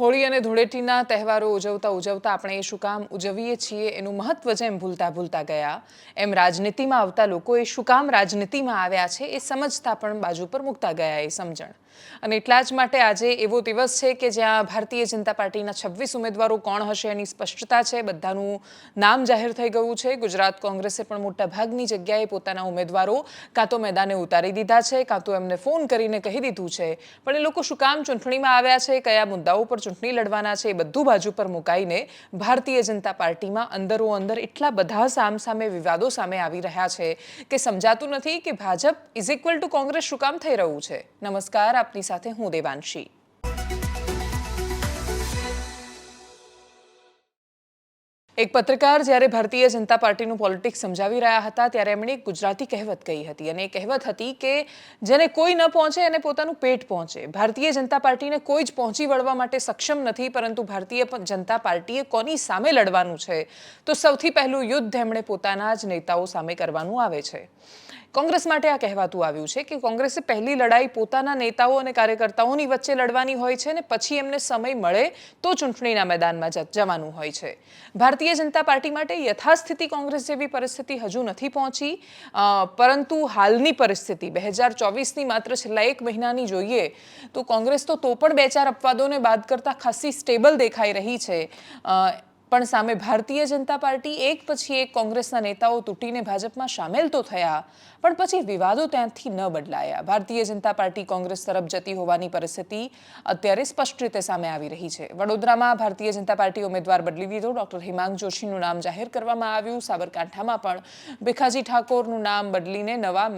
હોળી અને ધૂળેટીના તહેવારો ઉજવતા આપણે એ શું કામ ઉજવીએ છીએ એનું મહત્વ જેમ ભૂલતા ગયા એમ રાજનીતિમાં આવતા લોકો એ શું કામ રાજનીતિમાં આવ્યા છે એ સમજતા પણ બાજુ પર મૂકતા ગયા એ સમજણ. અને એટલા જ માટે આજે એવો દિવસ છે કે જ્યાં ભારતીય જનતા પાર્ટીના 26 ઉમેદવારો કોણ હશે એની સ્પષ્ટતા છે. બધાનું નામ જાહેર થઈ ગયું છે. ગુજરાત કોંગ્રેસે પણ મોટા ભાગની જગ્યાએ પોતાના ઉમેદવારો કાં તો મેદાને ઉતારી દીધા છે, કાં તો એમને ફોન કરીને કહી દીધું છે. પણ એ લોકો શું કામ ચૂંટણીમાં આવ્યા છે, કયા મુદ્દાઓ પર ચૂંટણી લડવાના છે, એ બધું બાજુ પર મુકાઈને ભારતીય જનતા પાર્ટીમાં અંદરો અંદર એટલા બધા સામસામે વિવાદો સામે આવી રહ્યા છે કે સમજાતું નથી કે Bhajpa is equal to Congress શું કામ થઈ રહ્યું છે. નમસ્કાર, આપની સાથે હું દેવાંશી. એક પત્રકાર જ્યારે ભારતીય જનતા પાર્ટીનું પોલિટિક્સ સમજાવી રહ્યા હતા ત્યારે એમણે એક ગુજરાતી કહેવત કહી હતી અને એ કહેવત હતી કે જેને કોઈ ન પહોંચે એને પોતાનું પેટ પહોંચે. ભારતીય જનતા પાર્ટીને કોઈ જ પહોંચી વળવા માટે સક્ષમ નથી, પરંતુ ભારતીય જનતા પાર્ટીએ કોની સામે લડવાનું છે તો સૌથી પહેલું યુદ્ધ એમણે પોતાના જ નેતાઓ સામે કરવાનું આવે છે. કોંગ્રેસ માટે આ કહેવાતું આવ્યું છે કે કોંગ્રેસે પહેલી લડાઈ પોતાના નેતાઓ અને કાર્યકર્તાઓની વચ્ચે લડવાની હોય છે અને પછી એમને સમય મળે તો ચૂંટણીના મેદાનમાં જવાનું હોય છે. ભારતીય જનતા પાર્ટી માટે યથાસ્થિતિ કોંગ્રેસ જેવી પરિસ્થિતિ હજુ નથી પહોંચી, પરંતુ હાલની પરિસ્થિતિ 2024ની માત્ર છેલ્લા 1 મહિનાની જોઈએ તો કોંગ્રેસ તો પણ 2-4 અપવાદોને બાદ કરતાં ખાસી સ્ટેબલ દેખાઈ રહી છે. પણ સામે ભારતીય જનતા પાર્ટી એક પછી એક કોંગ્રેસના નેતાઓ તૂટીને ભાજપમાં સામેલ તો થયા, પણ પછી વિવાદો ત્યાંથી ન બદલાયા. ભારતીય જનતા પાર્ટી કોંગ્રેસ તરફ જતી હોવાની પરિસ્થિતિ અત્યારે સ્પષ્ટ રીતે સામે આવી રહી છે. વડોદરામાં ભારતીય જનતા પાર્ટી ઉમેદવાર બદલી દીધો. ડોક્ટર હિમાંગ જોશીનું નામ જાહેર કરવામાં આવ્યું. સાબરકાંઠામાં પણ ભીખાજી ઠાકોરનું નામ બદલીને નવા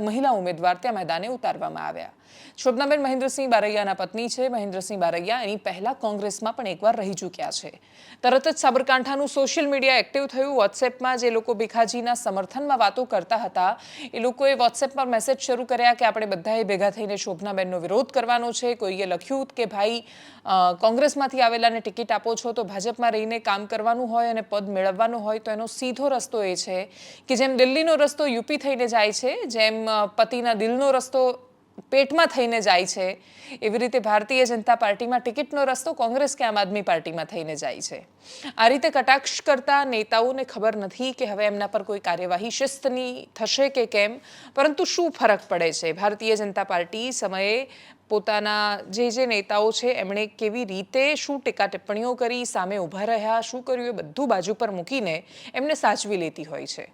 મહિલા ઉમેદવાર ત્યાં મેદાને ઉતારવામાં આવ્યા. શોભનાબેન મહેન્દ્રસિંહ બારૈયાના પત્ની છે. મહેન્દ્રસિંહ બારૈયા એની પહેલા કોંગ્રેસમાં પણ એકવાર રહી ચૂક્યા છે. તરત જ સાબરકાંઠાનું સોશિયલ મીડિયા એક્ટિવ થયું. વોટ્સએપમાં જે લોકો ભીખાજીના સમર્થનમાં વાતો કરતા હતા એ લોકોએ વોટ્સએપ પર મેસેજ શરૂ કર્યા કે આપણે બધાએ ભેગા થઈને શોભનાબેનનો વિરોધ કરવાનો છે. કોઈએ લખ્યું કે ભાઈ કોંગ્રેસમાંથી આવેલાને ટિકિટ આપો છો તો ભાજપમાં રહીને કામ કરવાનું હોય અને પદ મેળવવાનું હોય તો એનો સીધો રસ્તો એ છે કે જેમ દિલ્હીનો રસ્તો યુપી થઈને જાય છે, જેમ પતિના દિલનો રસ્તો પેટમાં થઈને જાય છે, એવી રીતે ભારતીય જનતા પાર્ટીમાં ટિકિટનો રસ્તો કોંગ્રેસ કે આમ આદમી પાર્ટીમાં થઈને જાય છે. આ રીતે કટાક્ષ કરતા નેતાઓને ખબર નથી કે હવે એમના પર કોઈ કાર્યવાહી શિસ્તની થશે કે કેમ, પરંતુ શું ફરક પડે છે. ભારતીય જનતા પાર્ટી સમયે પોતાના જે નેતાઓ છે એમણે કેવી રીતે શું ટીકા ટિપ્પણીઓ કરી, સામે ઊભા રહ્યા, શું કર્યું, એ બધું બાજુ પર મૂકીને એમને સાચવી લેતી હોય છે.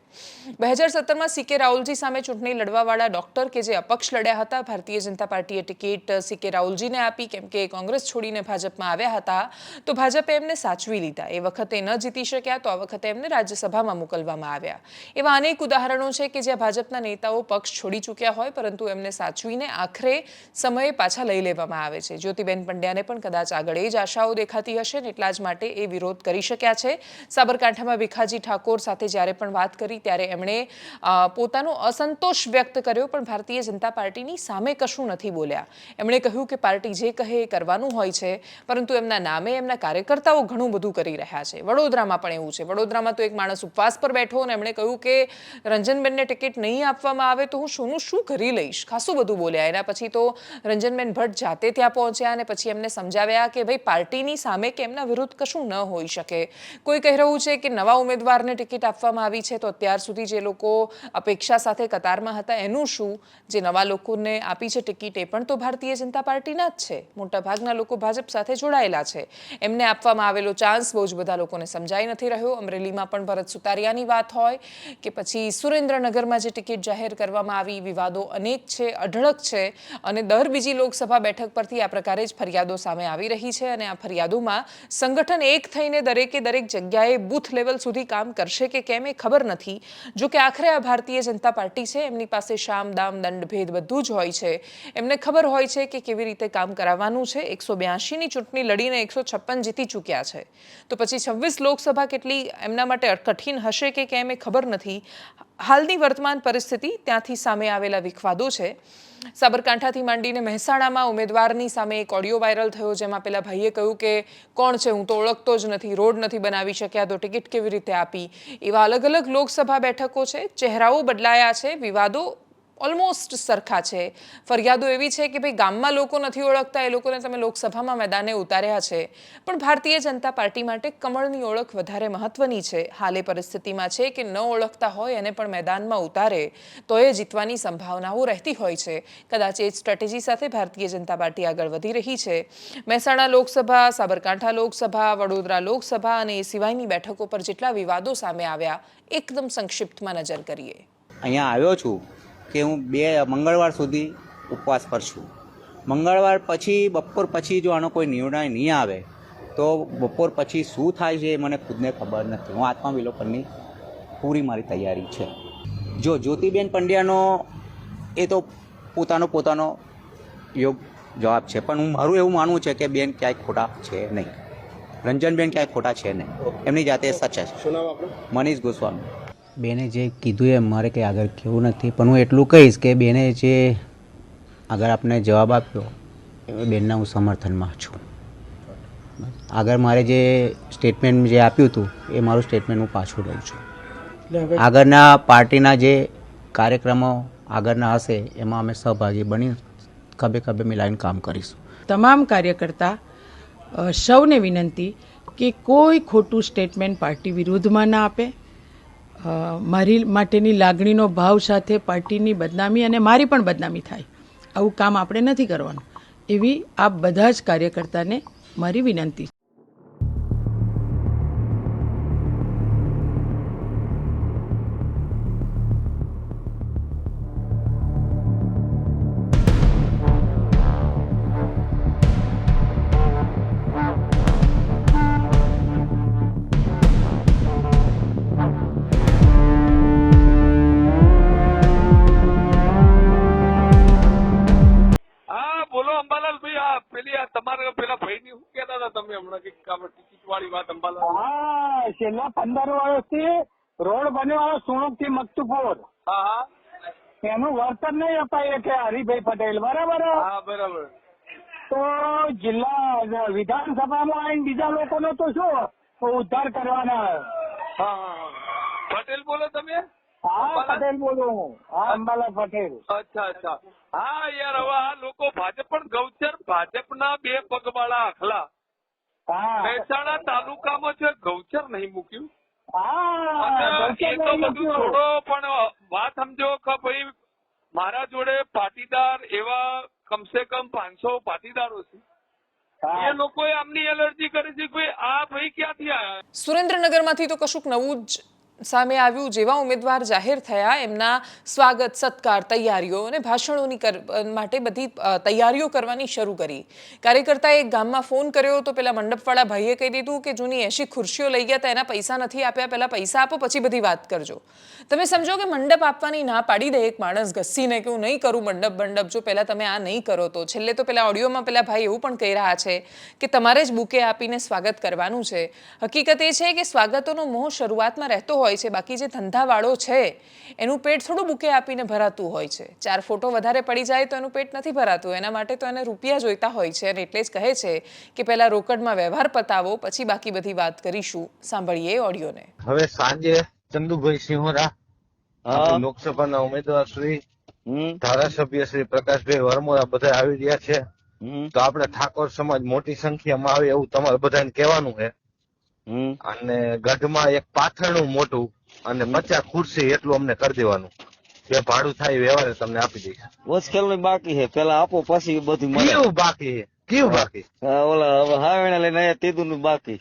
2017માં CK રાહુલજી સામે ચૂંટણી લડવાવાળા ડોક્ટર કે જે અપક્ષ લડ્યા હતા, ભારતીય જનતા પાર્ટીએ ટિકિટ CK રાહુલજીને આપી કેમ કે કોંગ્રેસ છોડીને ભાજપમાં આવ્યા હતા, તો ભાજપે એમને સાચવી લીધા. એ વખતે ન જીતી શક્યા તો આ વખતે એમને રાજ્યસભામાં મોકલવામાં આવ્યા. એવા અનેક ઉદાહરણો છે કે જ્યાં ભાજપના નેતાઓ પક્ષ છોડી ચૂક્યા હોય પરંતુ એમને સાચવીને આખરે સમયે પાછા લઈ લેવામાં આવે છે. જ્યોતિબેન પંડ્યાને પણ કદાચ આગળ એ જ આશાઓ દેખાતી હશે ને એટલા જ માટે એ વિરોધ કરી શક્યા છે. સાબરકાંઠામાં ભીખાજી ઠાકોર સાથે જ્યારે પણ વાત કરી ત્યારે એમણે પોતાનો અસંતોષ વ્યક્ત કર્યો, પણ ભારતીય જનતા પાર્ટીની સામે કશું નથી બોલ્યા. એમણે કહ્યું કે પાર્ટી જે કહે એ કરવાનું હોય છે, પરંતુ એમના નામે એમના કાર્યકર્તાઓ ઘણું બધું કરી રહ્યા છે. વડોદરામાં પણ એવું છે. વડોદરામાં તો એક માણસ ઉપવાસ પર બેઠો અને એમણે કહ્યું કે રંજનબેનને ટિકિટ નહીં આપવામાં આવે તો હું શું કરી લઈશ, ખાસું બધું બોલ્યા. એના પછી તો રંજનબેન ભટ્ટ જાતે ત્યાં પહોંચ્યા અને પછી એમને સમજાવ્યા કે ભાઈ પાર્ટીની સામે કે એમના વિરુદ્ધ કશું ન હોઈ શકે. કોઈ કહી રહ્યું છે કે નવા ઉમેદવારને ટિકિટ આપવામાં આવી છે તો અત્યાર સુધી જે લોકો અપેક્ષા સાથે કતારમાં હતા એનું શું? જે નવા લોકોને આપી છે ટિકિટ એ પણ તો ભારતીય જનતા પાર્ટીના જ છે. મોટાભાગના લોકો ભાજપ સાથે જોડાયેલા છે. એમને આપવામાં આવેલો ચાન્સ બહુ જ બધા લોકોને સમજાઈ નથી રહ્યો. અમરેલીમાં પણ ભરત સુતારિયાની વાત હોય કે પછી સુરેન્દ્રનગરમાં જે ટિકિટ જાહેર કરવામાં આવી, વિવાદો અનેક છે, અઢળક છે અને દર બીજી લોકસભા બેઠક પરથી આ પ્રકારે જ ફરિયાદો સામે આવી રહી છે અને આ ફરિયાદોમાં સંગઠન એક થઈને દરેક જગ્યાએ બૂથ લેવલ સુધી કામ કરશે કે કેમ એ ખબર નથી. જો કે આખરે આ ભારતીય જનતા પાર્ટી છે, એમની પાસે શામ દામ દંડ ભેદ બધું જ હોય છે. એમને ખબર હોય છે કે કેવી રીતે કામ કરાવવાનું છે. 182ની ચૂંટણી લડીને 156 જીતી ચૂક્યા છે, તો પછી 26 લોકસભા કેટલી એમના માટે કઠિન હશે કે કેમ એ ખબર નથી. હાલની વર્તમાન પરિસ્થિતિ, ત્યાંથી સામે આવેલા વિખવાદો છે. સાબરકાંઠાથી માંડીને મહેસાણામાં ઉમેદવારની સામે એક ઓડિયો વાયરલ થયો જેમાં પેલા ભાઈએ કહ્યું કે કોણ છે, હું તો ઓળખતો જ નથી, રોડ નથી બનાવી શક્યા તો ટિકિટ કેવી રીતે આપી. એવા અલગ અલગ લોકસભા બેઠકો છે, ચહેરાઓ બદલાયા છે, વિવાદો ઓલમોસ્ટ સરખા છે. ફરિયાદો એવી છે કે ભાઈ ગામમાં લોકો નથી ઓળખતા, એ લોકોને તમે લોકસભામાં મેદાને ઉતાર્યા છે. પણ ભારતીય જનતા પાર્ટી માટે કમળની ઓળખ વધારે મહત્વની છે. હાલ એ પરિસ્થિતિમાં છે કે ન ઓળખતા હોય એને પણ મેદાનમાં ઉતારે તો એ જીતવાની સંભાવનાઓ રહેતી હોય છે. કદાચ એ જ સ્ટ્રેટેજી સાથે ભારતીય જનતા પાર્ટી આગળ વધી રહી છે. મહેસાણા લોકસભા, સાબરકાંઠા લોકસભા, વડોદરા લોકસભા અને એ સિવાયની બેઠકો પર જેટલા વિવાદો સામે આવ્યા, એકદમ સંક્ષિપ્તમાં નજર કરીએ. અહીંયા આવ્યો છું કે હું મંગળવાર સુધી ઉપવાસ પર છું. મંગળવાર પછી બપોર પછી જો આનો કોઈ નિર્ણય નહીં આવે તો બપોર પછી શું થાય છે એ મને ખુદને ખબર નથી. હું આત્મવિલોપનની પૂરી મારી તૈયારી છે. જો જ્યોતિબેન પંડ્યાનો એ તો પોતાનો યોગ જવાબ છે, પણ મારું એવું માનવું છે કે બેન ક્યાંય ખોટા છે નહીં. રંજનબેન ક્યાંય ખોટા છે નહીં, એમની જાતે સચ છે. મનીષ ગોસ્વામી. બેને જે કીધું એ મારે કંઈ આગળ કહેવું નથી, પણ હું એટલું કહીશ કે બેને જે આગળ આપને જવાબ આપ્યો એ બેનના હું સમર્થનમાં છું. આગળ મારે જે સ્ટેટમેન્ટ જે આપ્યું હતું એ મારું સ્ટેટમેન્ટ હું પાછું લઉં છું. આગળના પાર્ટીના જે કાર્યક્રમો આગળના હશે એમાં અમે સહભાગી બની ખભે મિલાવીને કામ કરીશું. તમામ કાર્યકર્તા સૌને વિનંતી કે કોઈ ખોટું સ્ટેટમેન્ટ પાર્ટી વિરુદ્ધમાં ના આપે. મારી માટેની લાગણીનો ભાવ સાથે પાર્ટીની બદનામી અને મારી પણ બદનામી થાય, આવું કામ આપણે નથી કરવાનું, એવી આ બધા જ કાર્યકર્તાને મારી વિનંતી છે. છેલ્લા 15 વર્ષથી રોડ બન્યો સુણુક થી મકતુપુર, એનું વળતર નહીં અપાય કે હરિભાઈ પટેલ, બરાબર? બરાબર. તો જિલ્લા વિધાનસભામાં આવીને બીજા લોકોનો તો શું ઉદ્ધાર કરવાના. પટેલ બોલો તમે? હા, પટેલ બોલું હું. હા, અંબાલાલ પટેલ. અચ્છા. હા યાર, હવે આ લોકો ભાજપ પણ ગૌચર ભાજપના 2 પગવાળા આખલા મહેસાણા તાલુકામાં છે, ગૌચર નહીં મૂક્યું. એ તો બધું છોડો, પણ વાત સમજો કે ભાઈ મારા જોડે પાટીદાર એવા કમસે કમ 500 પાટીદારો છે. એ લોકોએ આમની એલર્જી કરી છે કે આ ભાઈ ક્યાંથી આવ્યા. સુરેન્દ્રનગરમાંથી તો કશુંક નવું જ સામે આવ્યું. જેવા ઉમેદવાર જાહેર થયા એમના સ્વાગત, સત્કાર, તૈયારીઓ અને ભાષણોની માટે બધી તૈયારીઓ કરવાની શરૂ કરી. કાર્યકર્તાએ એક ગામમાં ફોન કર્યો તો પેલા મંડપવાળા ભાઈએ કહી દીધું કે જૂની 80 ખુરશીઓ લઈ ગયા હતા, એના પૈસા નથી આપ્યા, પહેલા પૈસા આપો પછી બધી વાત કરજો. તમે સમજો કે મંડપ આપવાની ના પાડી દે એક માણસ ઘસીને કે હું નહીં કરું મંડપ, જો પહેલા તમે આ નહીં કરો તો. છેલ્લે તો પેલા ઓડિયોમાં પેલા ભાઈ એવું પણ કહી રહ્યા છે કે તમારે જ બુકે આપીને સ્વાગત કરવાનું છે. હકીકત એ છે કે સ્વાગતોનો મોહ શરૂઆતમાં રહેતો હોય છે, બાકી જે ધંધાવાળો છે એનું પેટ થોડું બુકે આપીને ભરાતું હોય છે. 4 ફોટો વધારે પડી જાય તો એનું પેટ નથી ભરાતું, એના માટે તો એને રૂપિયા જોઈતા હોય છે, અને એટલે જ કહે છે કે પહેલા રોકડમાં વ્યવહાર પતાવો પછી બાકી બધી વાત કરીશું. સાંભળીએ ઓડિયોને. હવે સાંજે ચંદુભાઈ સિંહોરા, લોકસભાના ઉમેદવાર શ્રી, ધારાસભ્ય શ્રી પ્રકાશભાઈ વરમોરા બધા આવી રહ્યા છે. તો આપણે ઠાકોર સમાજ મોટી સંખ્યામાં આવે એવું તમારે બધાને કહેવાનું છે. અને ગઢમાં એક પાથરણું મોટું અને 50 ખુરશી એટલું અમને કરી દેવાનું. જે ભાડું થાય વ્યવહાર તમને આપી દઈશ. મુશ્કેલ બાકી છે, પેલા આપો પછી બધું કેવું બાકી? ઓલા હાવેણા લઈને આયા તેદું બાકી.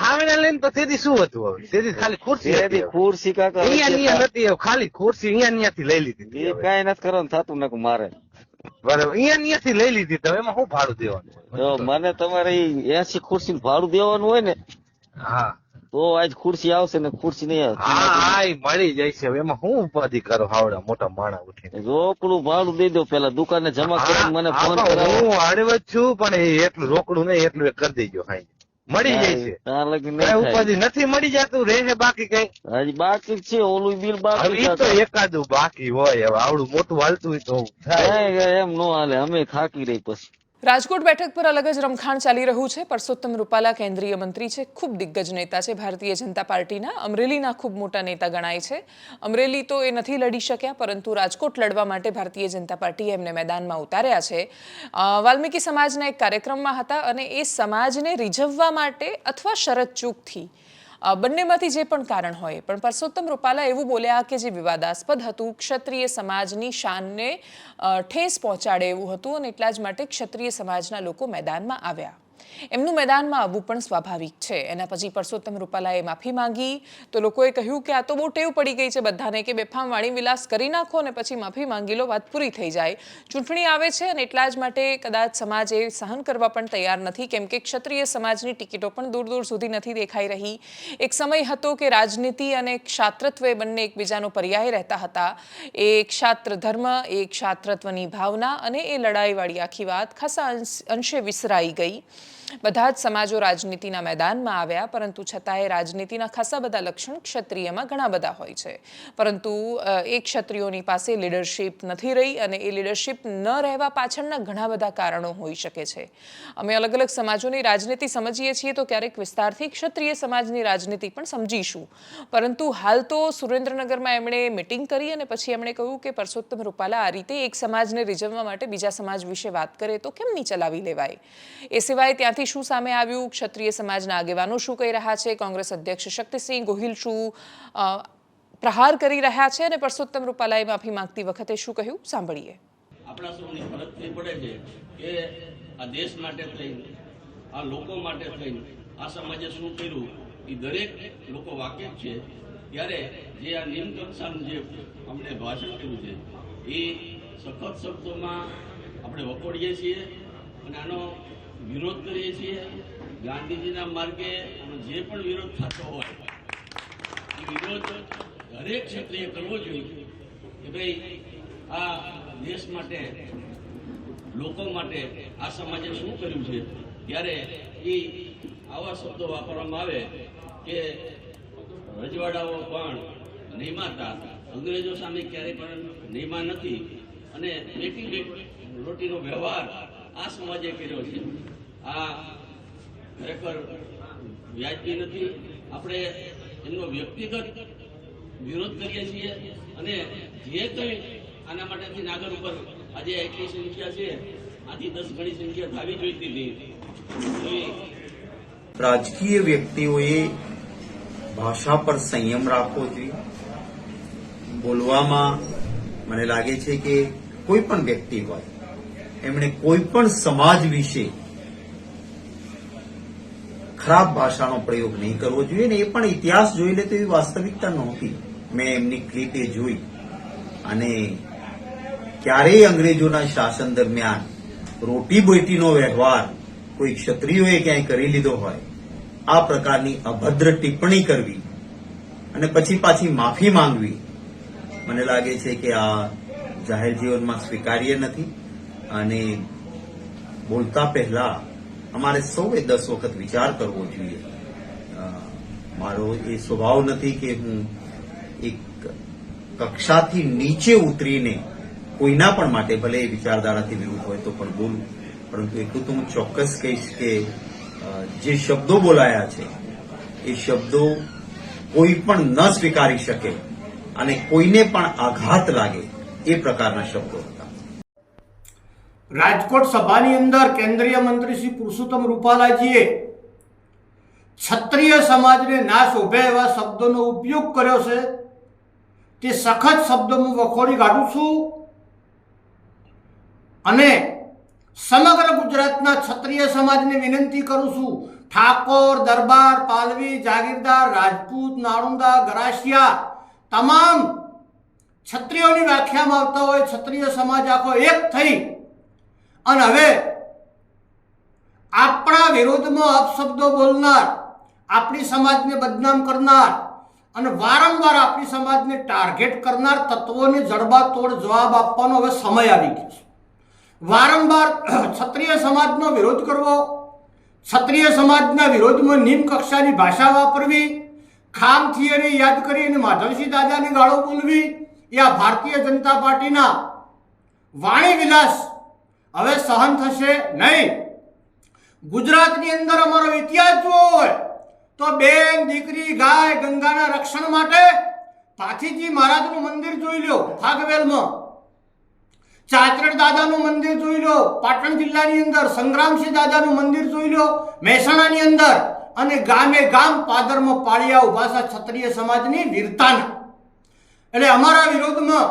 હાવેણા લઈને તો તેદી શું હતું? હવે તેદી ખાલી ખુરશી ખુરશી કાકા અહીંયા નથી, ખાલી ખુરશી અહીંયાથી લઈ લીધી. એ કઈ નથી કરવાનું થતું નાખું મારે. બરાબર, અહીંયાથી લઈ લીધી તો એમાં શું ભાડું દેવાનું? તો મને તમારે 80 ખુરશી ભાડું દેવાનું હોય ને, હા, તો આજ ખુરશી આવશે ને ખુરશી નહીં આવે. હા, મળી જાય છે. એમાં શું ઉપાધિ કરો? હાવડા મોટા માણા ઉઠીને રોકડું ભાડું દઈ દો, પેલા દુકાને જમા કરી મને ફોન કરાવો. હું હળવદ છું, પણ એટલું રોકડું નહીં, એટલું એ કરી દેજો. હા, મળી જાય છે. કઈ ઉપાધિ નથી, મળી જતું રહે. બાકી કઈ હજી બાકી છે, ઓલું બિલ બાકી. તો એકાદું બાકી હોય. હવે આવડું મોટું હાલતું હોય તો એમ નો હાલે, અમે થાકી રહી પછી. રાજકોટ બેઠક પર અલગ જ રમખાણ ચાલી રહ્યું છે. પરસોત્તમ રૂપાલા કેન્દ્રીય મંત્રી છે, ખૂબ દિગ્ગજ નેતા છે ભારતીય જનતા પાર્ટીના. અમરેલીના ખૂબ મોટા નેતા ગણાય છે. અમરેલી તો એ નથી લડી શક્યા, પરંતુ રાજકોટ લડવા માટે ભારતીય જનતા પાર્ટીએ એમને મેદાનમાં ઉતાર્યા છે. વાલ્મીકી સમાજના એક કાર્યક્રમમાં હતા અને એ સમાજને રીઝવવા માટે અથવા શરત ચૂકથી બંનેમાંથી જે પણ કારણ હોય, પણ પરસોત્તમ રૂપાલા એવું બોલ્યા કે જે વિવાદાસ્પદ હતું, ક્ષત્રિય સમાજની શાનને ઠેસ પહોંચાડે એવું હતું અને એટલા જ માટે ક્ષત્રિય સમાજના લોકો મેદાનમાં આવ્યા. એમનું મેદાનમાં આવવું પણ સ્વાભાવિક છે. એના પછી પરસોત્તમ રૂપાલાએ માફી માંગી તો લોકોએ કહ્યું કે આ તો બહુ ટેવ પડી ગઈ છે બધાને કે બેફામ વાણી વિલાસ કરી નાખો અને પછી માફી માંગી લો, વાત પૂરી થઈ જાય. ચૂંટણી આવે છે અને એટલા જ માટે કદાચ સમાજ એ સહન કરવા પણ તૈયાર નથી, કેમ કે ક્ષત્રિય સમાજની ટિકિટો પણ દૂર દૂર સુધી નથી દેખાઈ રહી. એક સમય હતો કે રાજનીતિ અને ક્ષાત્રત્વ એ બંને એકબીજાનો પર્યાય રહેતા હતા. એ ક્ષાત્ર ધર્મ, એ ક્ષાત્રત્વની ભાવના અને એ લડાઈવાળી આખી વાત ખાસા અંશે વિસરાઈ ગઈ. બધા જ સમાજો રાજનીતિના મેદાનમાં આવ્યા, પરંતુ છતાંય રાજનીતિના ખાસા બધા લક્ષણ ક્ષત્રિયમાં ઘણા બધા હોય છે. પરંતુ એ ક્ષત્રિયોની પાસે લીડરશિપ નથી રહી અને એ લીડરશિપ ન રહેવા પાછળના ઘણા બધા કારણો હોઈ શકે છે. અમે અલગ અલગ સમાજોની રાજનીતિ સમજીએ છીએ તો ક્યારેક વિસ્તારથી ક્ષત્રિય સમાજની રાજનીતિ પણ સમજીશું. પરંતુ હાલ તો સુરેન્દ્રનગરમાં એમણે મિટિંગ કરી અને પછી એમણે કહ્યું કે પરસોત્તમ રૂપાલા આ રીતે એક સમાજને રીઝવવા માટે બીજા સમાજ વિશે વાત કરે તો કેમ નહીં ચલાવી લેવાય. એ સિવાય ત્યાંથી શું સામે આવ્યું, ક્ષત્રિય સમાજના આગેવાનો શું કહી રહ્યા છે, કોંગ્રેસ અધ્યક્ષ શક્તિસિંહ ગોહિલ શું પ્રહાર કરી રહ્યા છે અને પરસોત્તમ રૂપાલાએ માફી માંગતી વખતે શું કહ્યું, સાંભળીએ. આપણા સૌની ફરજ થઈ પડે છે કે આ દેશ માટે થઈને, આ લોકો માટે થઈને આ સમાજે શું કર્યું એ દરેક લોકો વાકેફ છે. ત્યારે જે આ નિમ્ન કક્ષાનું જે અમને ભાષણ કર્યું છે એ સખત શબ્દોમાં આપણે વખોડીએ છીએ અને આનો વિરોધ કરીએ છીએ. ગાંધીજીના માર્ગે જે પણ વિરોધ થતો હોય એ વિરોધ દરેક ક્ષેત્રે કરવો જોઈએ કે ભાઈ આ દેશ માટે, લોકો માટે આ સમાજે શું કર્યું છે. ત્યારે એ આવા શબ્દો વાપરવામાં આવે કે રજવાડાઓ પણ નિયમાતા, અંગ્રેજો સામે ક્યારેય પણ નિયમા નથી અને બેટી રોટીનો વ્યવહાર આ સમાજે કર્યો છે. આ ખરેખર વ્યાજબી નથી. આપણે એમનો વ્યક્તિગત વિરોધ કરીએ છીએ અને જે કંઈ આના માટેથી નાગર ઉપર આજે એટલી સંખ્યા છે, આથી 10 ગણી સંખ્યા થવી જોઈતી હતી. રાજકીય વ્યક્તિઓએ ભાષા પર સંયમ રાખવો જોઈએ. બોલવામાં મને લાગે છે કે કોઈ પણ વ્યક્તિ હોય એમણે કોઈ પણ સમાજ વિશે ખરાબ ભાષાનો પ્રયોગ નહીં કરવો જોઈએ ને એ પણ ઇતિહાસ જોઈ લે તો એવી વાસ્તવિકતા નહોતી. મેં એમની ક્લિપ એ જોઈ અને ક્યારેય અંગ્રેજોના શાસન દરમિયાન રોટી બોટીનો વ્યવહાર કોઈ ક્ષત્રિયોએ ક્યાંય કરી લીધો હોય, આ પ્રકારની અભદ્ર ટિપ્પણી કરવી અને પછી પાછી માફી માંગવી, મને લાગે છે કે આ જાહેર જીવનમાં સ્વીકાર્ય નથી. અને બોલતા પહેલા અમારે સૌએ 10 વખત વિચાર કરવો જોઈએ. મારો એ સ્વભાવ નથી કે હું એક કક્ષાથી નીચે ઉતરીને કોઈના પણ માટે, ભલે એ વિચારધારાથી વિરુદ્ધ હોય તો પણ બોલું. પરંતુ એટલું તો હું ચોક્કસ કહીશ કે જે શબ્દો બોલાયા છે એ શબ્દો કોઈ પણ ન સ્વીકારી શકે અને કોઈને પણ આઘાત લાગે એ પ્રકારના શબ્દો હતા. રાજકોટ સભાની અંદર કેન્દ્રીય મંત્રી શ્રી પુરુષોત્તમ રૂપાલાજીએ ક્ષત્રિય સમાજને ના શોભે એવા શબ્દોનો ઉપયોગ કર્યો છે. તે સખત શબ્દોમાં વખોડી કાઢું છું અને સમગ્ર ગુજરાતના ક્ષત્રિય સમાજને વિનંતી કરું છું, ઠાકોર, દરબાર, પાલવી, જાગીરદાર, રાજપૂત, નાળુંદા, ગરાસિયા, તમામ ક્ષત્રિયોની વ્યાખ્યામાં આવતા હોય ક્ષત્રિય સમાજ આખો એક થઈ અને હવે આપણા વિરોધમાં અપશબ્દો બોલનાર, આપણી સમાજને બદનામ કરનાર અને વારંવાર આપણી સમાજને ટાર્ગેટ કરનાર તત્વોને જડબાતોડ જવાબ આપવાનો હવે સમય આવી ગયો છે. વારંવાર ક્ષત્રિય સમાજનો વિરોધ કરવો, ક્ષત્રિય સમાજના વિરોધમાં નિમ્ન કક્ષાની ભાષા વાપરવી, ખામ થિયરી યાદ કરી અને માધવસિંહ દાદાની ગાળો બોલવી, એ આ ભારતીય જનતા પાર્ટીના વાણી વિલાસ હવે સહન થશે નહીં. ગુજરાતની અંદર અમારો ઇતિહાસ જોવો હોય તો બેન દીકરી ગાય ગંગાના રક્ષણ માટે પાથીજી મહારાજનું મંદિર જોઈ લો ફાગવેલમાં, ચાચરડ દાદાનું મંદિર જોઈ લો પાટણ જિલ્લાની અંદર, સંગ્રામસિંહ દાદાનું મંદિર જોઈ લો મહેસાણાની અંદર, અને ગામે ગામ પાદરમાં પાળિયા ઉભા છે ક્ષત્રિય સમાજની વીરતાના. એટલે અમારા વિરોધમાં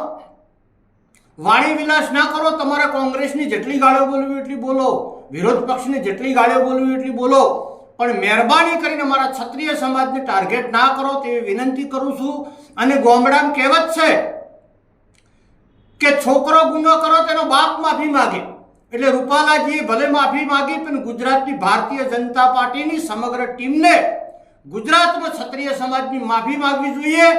વાણી વિલાસ ના કરો. તમારે કોંગ્રેસની જેટલી ગાળીઓ બોલવી એટલી બોલો, વિરોધ પક્ષની જેટલી ગાળીઓ બોલવી એટલી બોલો, પણ મહેરબાની કરીને અમારા ક્ષત્રિય સમાજને ટાર્ગેટ ના કરો તેવી વિનંતી કરું છું. અને ગામડામાં કહેવત છે કે છોકરો ગુનો કરો તેનો બાપ માફી માગે. એટલે રૂપાલાજીએ ભલે માફી માગી, પણ ગુજરાતની ભારતીય જનતા પાર્ટીની સમગ્ર ટીમને ગુજરાતમાં ક્ષત્રિય સમાજની માફી માગવી જોઈએ.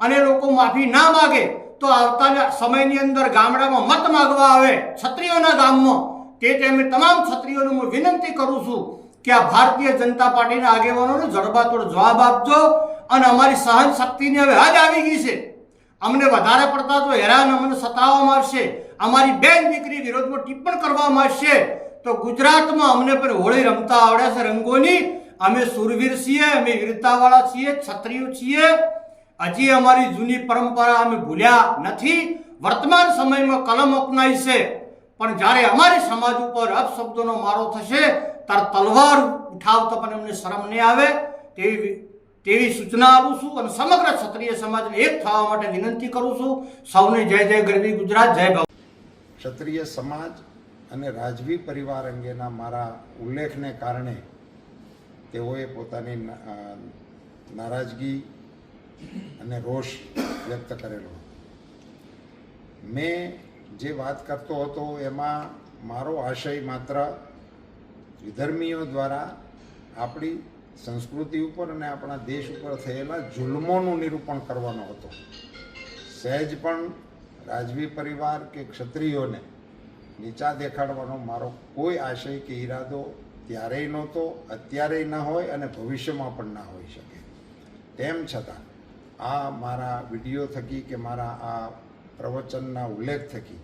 અને લોકો માફી ના માગે તો આવતા સમયની અંદર ગામડામાં મત માગવા આવે ક્ષત્રિયોના ગામમાં, તે ટાઈમે તમામ ક્ષત્રિયોને હું વિનંતી કરું છું કે આ ભારતીય જનતા પાર્ટીના આગેવાનોને જડબાતોડ જવાબ આપજો. અને અમારી સહન શક્તિની હવે હદ આવી ગઈ છે. અમને વધારે પડતા તો હેરાન અમને સતાવવામાં આવશે, અમારી બેન દીકરી વિરોધમાં ટિપ્પણ કરવામાં આવશે, તો ગુજરાતમાં અમને પણ હોળી રમતા આવડે છે રંગોની. અમે સુરવીર છીએ, અમે વીરતાવાળા છીએ, ક્ષત્રિયો છીએ. હજી અમારી જૂની પરંપરા અમે ભૂલ્યા નથી. વર્તમાન સમયમાં કલમ અપનાવી છે, પણ જ્યારે અમારી સમાજ ઉપર અપશબ્દોનો મારો થશે ત્યારે તલવાર ઉઠાવતો પણ અમને શરમ નહીં આવે. તેવી સૂચના આપું છું અને સમગ્ર ક્ષત્રિય સમાજને એક થવા માટે વિનંતી કરું છું. સૌને જય જય ગરવી ગુજરાત, જય ભાવ. ક્ષત્રિય સમાજ અને રાજવી પરિવાર અંગેના મારા ઉલ્લેખને કારણે તેઓએ પોતાની નારાજગી અને રોષ વ્યક્ત કરેલો. મેં જે વાત કરતો હતો એમાં મારો આશય માત્ર વિધર્મીઓ દ્વારા આપણી સંસ્કૃતિ ઉપર અને આપણા દેશ ઉપર થયેલા જુલ્મોનું નિરૂપણ કરવાનો હતો. સહેજ પણ રાજવી પરિવાર કે ક્ષત્રિયોને નીચા દેખાડવાનો મારો કોઈ આશય કે ઈરાદો ત્યારેય નહોતો, અત્યારેય ન હોય અને ભવિષ્યમાં પણ ના હોઈ શકે. તેમ છતાં આ મારા વિડીયો થકી કે મારા આ પ્રવચનના ઉલ્લેખ થકી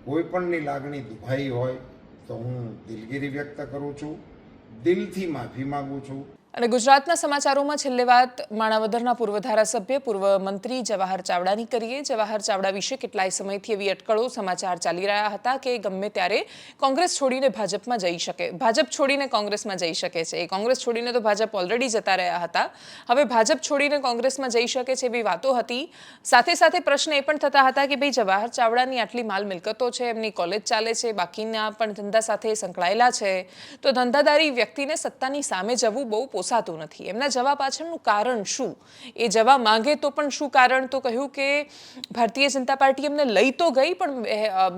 કોઈ પણની લાગણી દુભાઈ હોય તો હું દિલગીરી વ્યક્ત કરું છું, દિલથી માફી માંગુ છું. અને ગુજરાતના સમાચારોમાં છેલ્લે વાત માણાવદરના પૂર્વ ધારાસભ્ય પૂર્વ મંત્રી જવાહર ચાવડાની કરીએ. જવાહર ચાવડા વિશે કેટલાય સમયથી એવી અટકળો સમાચાર ચાલી રહ્યા હતા કે ગમે ત્યારે કોંગ્રેસ છોડીને ભાજપમાં જઈ શકે, ભાજપ છોડીને કોંગ્રેસમાં જઈ શકે છે. કોંગ્રેસ છોડીને તો ભાજપ ઓલરેડી જતા રહ્યા હતા, હવે ભાજપ છોડીને કોંગ્રેસમાં જઈ શકે છે એવી વાતો હતી. સાથે સાથે પ્રશ્ન એ પણ થતા હતા કે ભાઈ જવાહર ચાવડાની આટલી માલ મિલકતો છે, એમની કોલેજ ચાલે છે, બાકીના પણ ધંધા સાથે સંકળાયેલા છે, તો ધંધાદારી વ્યક્તિને સત્તાની સામે જવું બહુ પોસાતું નથી. એમના જવા પાછળનું કારણ શું? એ જવા માંગે તો પણ શું કારણ? તો કહ્યું કે ભારતીય જનતા પાર્ટી એમને લઈ તો ગઈ, પણ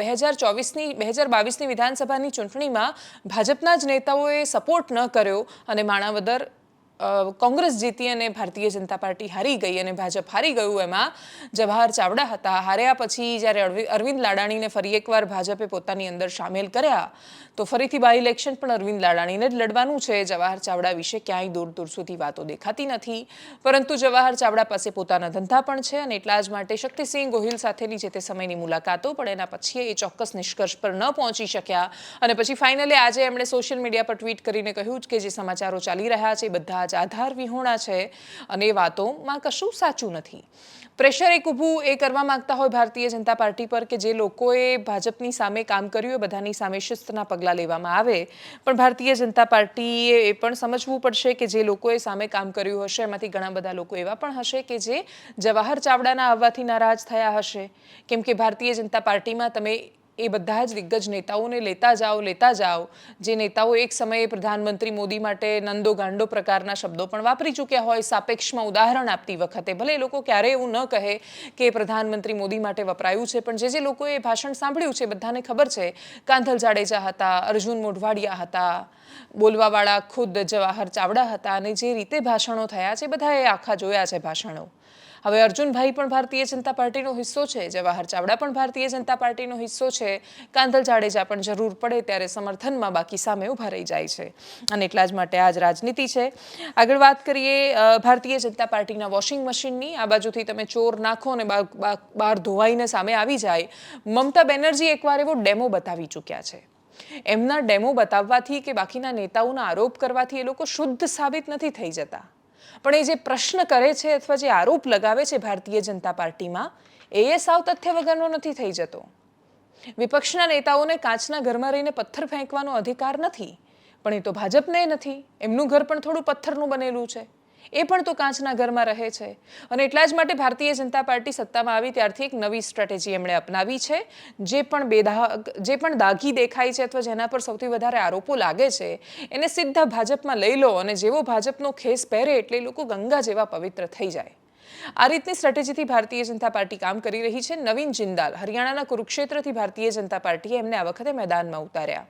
2022ની વિધાનસભાની ચૂંટણીમાં ભાજપના જ નેતાઓએ સપોર્ટ ન કર્યો અને માણાવદર કોંગ્રેસ જીતી અને ભારતીય જનતા પાર્ટી હારી ગઈ અને ભાજપ હારી ગયું. એમાં જવાહર ચાવડા હતા. હાર્યા પછી જ્યારે અરવિંદ લાડાણીને ફરી એકવાર ભાજપે પોતાની અંદર સામેલ કર્યા તો ફરીથી બાય ઇલેક્શન પણ અરવિંદ લાડાણીને જ લડવાનું છે. જવાહર ચાવડા વિશે ક્યાંય દૂર દૂર સુધી વાતો દેખાતી નથી, પરંતુ જવાહર ચાવડા પાસે પોતાના ધંધા પણ છે અને એટલા જ માટે શક્તિસિંહ ગોહિલ સાથેની જે તે સમયની મુલાકાતો પણ એના પછી એ ચોક્કસ નિષ્કર્ષ પર ન પહોંચી શક્યા અને પછી ફાઇનલી આજે એમણે સોશિયલ મીડિયા પર ટ્વીટ કરીને કહ્યું કે જે સમાચારો ચાલી રહ્યા છે બધા આધાર વિહોણા છે અને એ વાતોમાં કશું સાચું નથી. પ્રેશર એક ઊભું એ કરવા માંગતા હોય ભારતીય જનતા પાર્ટી પર કે જે લોકોએ ભાજપની સામે કામ કર્યું એ બધાની સામે શિસ્તના પગલાં લેવામાં આવે, પણ ભારતીય જનતા પાર્ટીએ એ પણ સમજવું પડશે કે જે લોકોએ સામે કામ કર્યું હશે એમાંથી ઘણા બધા લોકો એવા પણ હશે કે જે જવાહર ચાવડાના આવવાથી નારાજ થયા હશે. કેમ કે ભારતીય જનતા પાર્ટીમાં તમે એ બધા જ દિગ્ગજ નેતાઓને લેતા જાઓ, જે નેતાઓ એક સમયે પ્રધાનમંત્રી મોદી માટે નંદો ગાંડો પ્રકારના શબ્દો પણ વાપરી ચૂક્યા હોય સાપેક્ષમાં ઉદાહરણ આપતી વખતે. ભલે એ લોકો ક્યારેય એવું ન કહે કે પ્રધાનમંત્રી મોદી માટે વપરાયું છે, પણ જે લોકોએ ભાષણ સાંભળ્યું છે બધાને ખબર છે. કાંધલ જાડેજા હતા, અર્જુન મોઢવાડિયા હતા, બોલવાવાળા ખુદ જવાહર ચાવડા હતા અને જે રીતે ભાષણો થયા છે બધાએ આખા જોયા છે ભાષણો. હવે અર્જુનભાઈ પણ ભારતીય જનતા પાર્ટીનો હિસ્સો છે, જવાહર ચાવડા પણ ભારતીય જનતા પાર્ટીનો હિસ્સો છે, કાંધલ જાડેજા પણ જરૂર પડે ત્યારે સમર્થનમાં બાકી સામે ઊભા રહી જાય છે અને એટલા જ માટે આ જ રાજનીતિ છે. આગળ વાત કરીએ ભારતીય જનતા પાર્ટીના વોશિંગ મશીનની. આ બાજુથી તમે ચોર નાખો અને બહાર ધોવાઈને સામે આવી જાય. મમતા બેનર્જી એકવાર એવો ડેમો બતાવી ચૂક્યા છે. એમના ડેમો બતાવવાથી કે બાકીના નેતાઓના આરોપ કરવાથી એ લોકો શુદ્ધ સાબિત નથી થઈ જતા, પણ એ જે પ્રશ્ન કરે છે અથવા જે આરોપ લગાવે છે ભારતીય જનતા પાર્ટીમાં, એ સાવ તથ્ય વગરનો નથી થઈ જતો. વિપક્ષના નેતાઓને કાચના ઘરમાં રહીને પથ્થર ફેંકવાનો અધિકાર નથી, પણ એ તો ભાજપને નથી. એમનું ઘર પણ થોડું પથ્થરનું બનેલું છે, એ પણ તો કાચના ઘરમાં રહે છે. અને એટલા જ માટે ભારતીય જનતા પાર્ટી સત્તામાં આવી ત્યારથી એક નવી સ્ટ્રેટેજી એમણે અપનાવી છે. જે પણ દાગી દેખાય છે અથવા જેના પર સૌથી વધારે આરોપો લાગે છે એને સીધા ભાજપમાં લઈ લો અને જેવો ભાજપનો ખેસ પહેરે એટલે લોકો ગંગા જેવા પવિત્ર થઈ જાય. આ રીતની સ્ટ્રેટેજીથી ભારતીય જનતા પાર્ટી કામ કરી રહી છે. નવીન જિંદાલ હરિયાણાના કુરુક્ષેત્રથી ભારતીય જનતા પાર્ટીએ એમને આ વખતે મેદાનમાં ઉતાર્યા.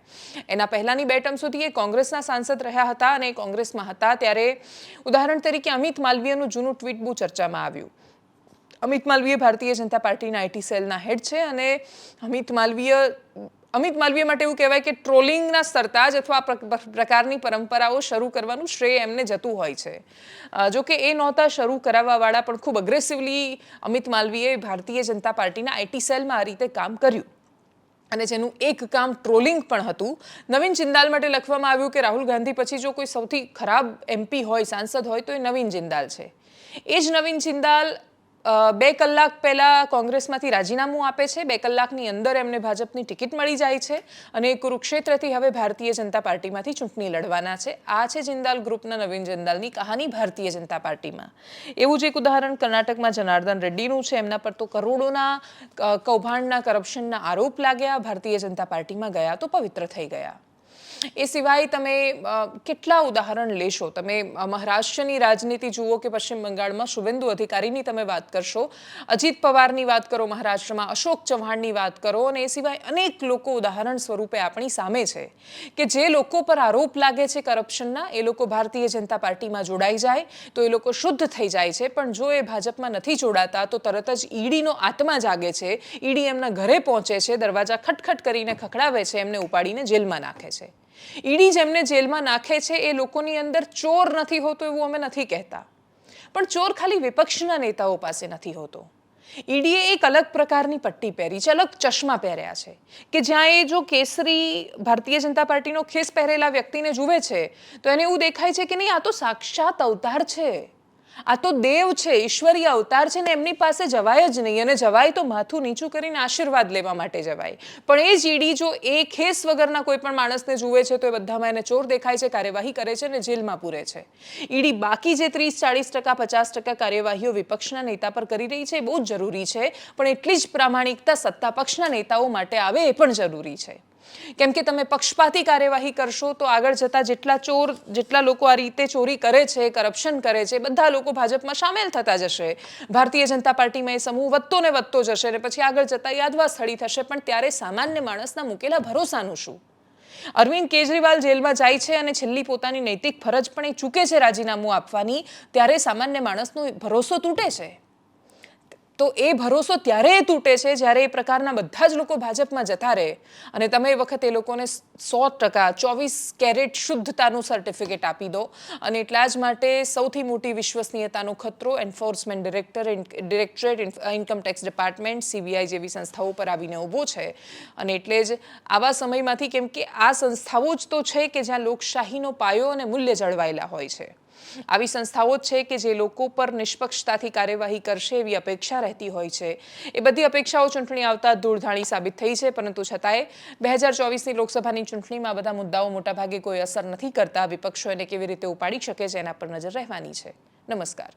એના પહેલાની 2 ટર્મ સુધી એ કોંગ્રેસના સાંસદ રહ્યા હતા અને કોંગ્રેસમાં હતા ત્યારે ઉદાહરણ તરીકે અમિત માલવીયનું જૂનું ટ્વીટ બહુ ચર્ચામાં આવ્યું. અમિત માલવીય ભારતીય જનતા પાર્ટીના આઈટી સેલના હેડ છે અને અમિત માલવીય માટે એવું કહેવાય કે ટ્રોલિંગના સરતાજ અથવા પ્રકારની પરંપરાઓ શરૂ કરવાનું શ્રેય એમને જતું હોય છે. જો કે એ નહોતા શરૂ કરાવવાવાળા, પણ ખૂબ અગ્રેસિવલી અમિત માલવીએ ભારતીય જનતા પાર્ટીના આઈટી સેલમાં આ રીતે કામ કર્યું અને જેનું એક કામ ટ્રોલિંગ પણ હતું. નવીન જિંદાલ માટે લખવામાં આવ્યું કે રાહુલ ગાંધી પછી જો કોઈ સૌથી ખરાબ એમપી હોય, સાંસદ હોય તો એ નવીન જિંદાલ છે. એ જ નવીન જિંદાલ 2 કલાક પહેલા કોંગ્રેસમાંથી રાજીનામું આપે છે. 2 કલાકની અંદર એમને ભાજપની ટિકિટ મળી જાય છે અને કુરુક્ષેત્રથી હવે ભારતીય જનતા પાર્ટીમાંથી ચૂંટણી લડવાના છે. આ છે જિંદાલ ગ્રુપના નવીન જિંદાલની કહાની ભારતીય જનતા પાર્ટીમાં. એવું જ એક ઉદાહરણ કર્ણાટકમાં જનાર્દન રેડ્ડીનું છે. એમના પર તો કરોડોના કૌભાંડના, કરપ્શનના આરોપ લાગ્યા. ભારતીય જનતા પાર્ટીમાં ગયા તો પવિત્ર થઈ ગયા. એ સિવાય તમે કેટલા ઉદાહરણ લેશો. તમે મહારાષ્ટ્રની રાજનીતિ જુઓ કે પશ્ચિમ બંગાળમાં શુવેન્દુ અધિકારીની તમે વાત કરશો, અજીત પવારની વાત કરો, મહારાષ્ટ્રમાં અશોક ચૌહાણની વાત કરો, અને એ સિવાય અનેક લોકો ઉદાહરણ સ્વરૂપે આપણી સામે છે કે જે લોકો પર આરોપ લાગે છે કરપ્શનના, એ લોકો ભારતીય જનતા પાર્ટીમાં જોડાઈ જાય તો એ લોકો શુદ્ધ થઈ જાય છે. પણ જો એ ભાજપમાં નથી જોડાતા તો તરત જ ઈડીનો આત્મા જાગે છે. ઈડી એમના ઘરે પહોંચે છે, દરવાજા ખટખટ કરીને ખખડાવે છે, એમને ઉપાડીને જેલમાં નાખે છે. ઈડી જેમને જેલમાં નાખે છે એ લોકોની અંદર ચોર નથી હોતો એવું અમે નથી કહેતા, પણ ચોર ખાલી વિપક્ષના નેતાઓ પાસે નથી હોતો. ઈડીએ એક અલગ પ્રકારની પટ્ટી પહેરી છે, અલગ ચશ્મા પહેર્યા છે કે જ્યાં એ જો કેસરી ભારતીય જનતા પાર્ટીનો ખેસ પહેરેલા વ્યક્તિને જુએ છે તો એને એવું દેખાય છે કે નહીં, આ તો સાક્ષાત અવતાર છે, આ તો દેવ છે, ઈશ્વરીય અવતાર છે ને એમની પાસે જવાય જ નહીં. અને જવાય તો માથું નીચું કરીને આશીર્વાદ લેવા માટે જવાય. પણ એ જ ઈડી જો એ ખેસ વગરના કોઈ પણ માણસને જુએ છે તો એ બધામાં એને ચોર દેખાય છે, કાર્યવાહી કરે છે અને જેલમાં પૂરે છે. ઈડી બાકી જે 30-40%, 50% કાર્યવાહીઓ વિપક્ષના નેતા પર કરી રહી છે એ બહુ જ જરૂરી છે, પણ એટલી જ પ્રામાણિકતા સત્તા પક્ષના નેતાઓ માટે આવે એ પણ જરૂરી છે. કેમ કે તમે પક્ષપાતી કાર્યવાહી કરશો તો આગળ જતા જેટલા લોકો આ રીતે ચોરી કરે છે, કરપ્શન કરે છે, બધા લોકો ભાજપમાં સામેલ થતા જશે. ભારતીય જનતા પાર્ટીમાં એ સમૂહ વધતો ને વધતો જશે અને પછી આગળ જતા યાદવા સ્થળી થશે. પણ ત્યારે સામાન્ય માણસના મૂકેલા ભરોસાનું શું? અરવિંદ કેજરીવાલ જેલમાં જાય છે અને છેલ્લી પોતાની નૈતિક ફરજ પણ એ ચૂકે છે રાજીનામું આપવાની, ત્યારે સામાન્ય માણસનો ભરોસો તૂટે છે. તો એ ભરોસો ત્યારે તૂટે છે જ્યારે એ પ્રકારના બધા જ લોકો ભાજપમાં જતા રહે અને તમે એ વખતે એ લોકોને 100% 24 કેરેટ શુદ્ધતાનું સર્ટિફિકેટ આપી દો. અને એટલા જ માટે સૌથી મોટી વિશ્વસનીયતાનો ખતરો enforcement directorate, income tax department, CBI જેવી સંસ્થાઓ પર આવીને ઊભો છે. અને એટલે જ આવા સમયમાંથી, કેમ કે આ સંસ્થાઓ જ તો છે કે જ્યાં લોકશાહીનો પાયો અને મૂલ્ય જળવાયેલા હોય છે. આવી સંસ્થાઓ જ છે કે જે લોકો પર નિષ્પક્ષતાથી કાર્યવાહી કરશે એવી અપેક્ષા રહેતી હોય છે. એ બધી અપેક્ષાઓ ચૂંટણી આવતા ધૂળધાણી સાબિત થઈ છે, પરંતુ છતાંય 2024ની લોકસભાની ચૂંટણીમાં બધા મુદ્દાઓ મોટાભાગે કોઈ અસર નથી કરતા. વિપક્ષો એને કેવી રીતે ઉપાડી શકે છે એના પર નજર રહેવાની છે. નમસ્કાર.